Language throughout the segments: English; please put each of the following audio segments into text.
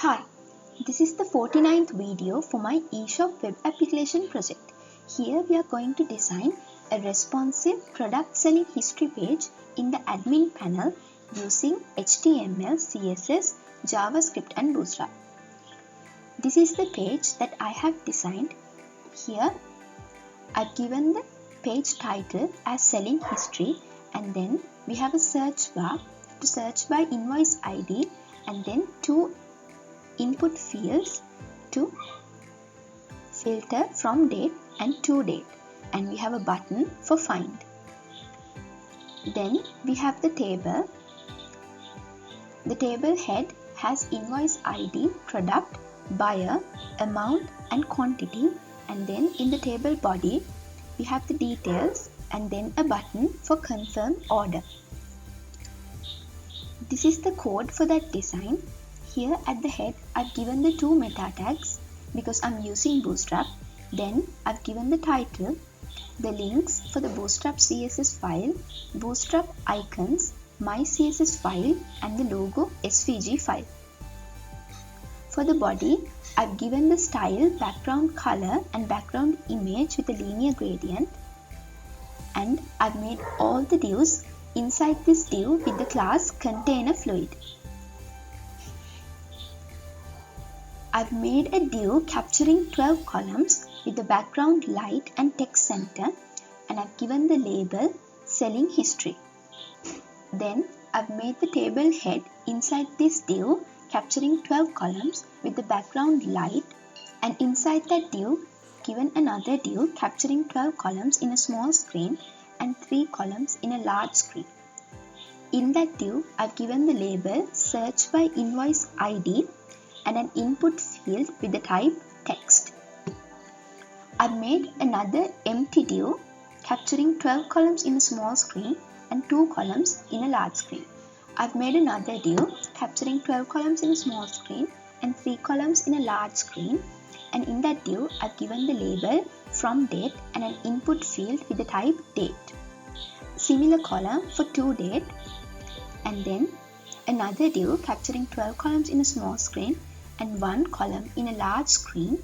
Hi, this is the 49th video for my eShop web application project. Here we are going to design a responsive product selling history page in the admin panel using HTML, CSS, JavaScript and Bootstrap. This is the page that I have designed. Here I've given the page title as selling history, and then we have a search bar to search by invoice ID and then two input fields to filter from date and to date, and we have a button for find. Then we have the table. The table head has invoice ID, product, buyer, amount and quantity, and then in the table body we have the details and then a button for confirm order. This is the code for that design. Here at the head I've given the two meta tags because I'm using Bootstrap. Then I've given the title, the links for the Bootstrap CSS file, Bootstrap icons, my CSS file and the logo SVG file. For the body, I've given the style, background color and background image with a linear gradient, and I've made all the divs inside this div with the class container fluid. I've made a div capturing 12 columns with the background light and text center, and I've given the label selling history. Then I've made the table head inside this div capturing 12 columns with the background light, and inside that div given another div capturing 12 columns in a small screen and 3 columns in a large screen. In that div I've given the label search by invoice ID and an input field with the type text. I've made another empty div capturing 12 columns in a small screen and 2 columns in a large screen. I've made another div capturing 12 columns in a small screen and 3 columns in a large screen, and in that div I've given the label from date and an input field with the type date. Similar column for to date, and then another div capturing 12 columns in a small screen and 1 column in a large screen,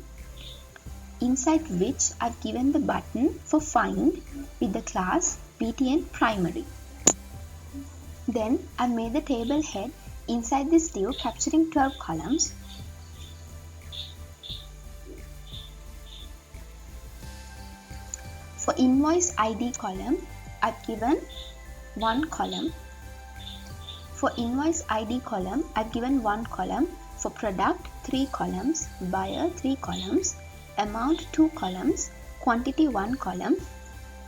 inside which I've given the button for find with the class btn primary. Then I've made the table head inside this div capturing 12 columns. For invoice ID column, I've given 1 column. For invoice ID column, I've given 1 column. For product, 3 columns, buyer 3 columns, amount 2 columns, quantity 1 column,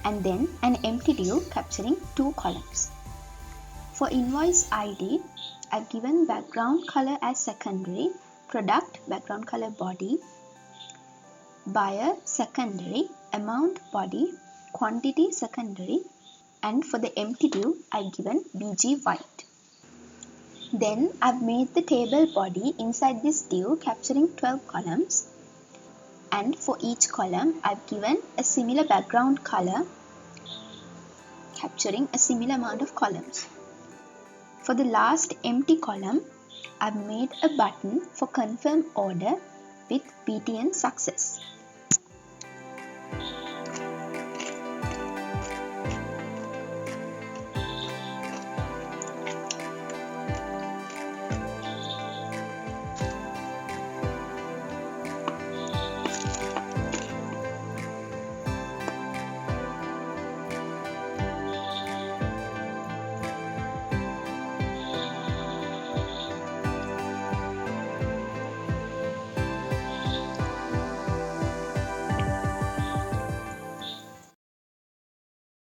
and then an empty div capturing 2 columns. For invoice ID, I've given background color as secondary, product background color body, buyer secondary, amount body, quantity secondary, and for the empty div I've given BG white. Then I've made the table body inside this div capturing 12 columns, and for each column I've given a similar background color capturing a similar amount of columns. For the last empty column, I've made a button for confirm order with btn success.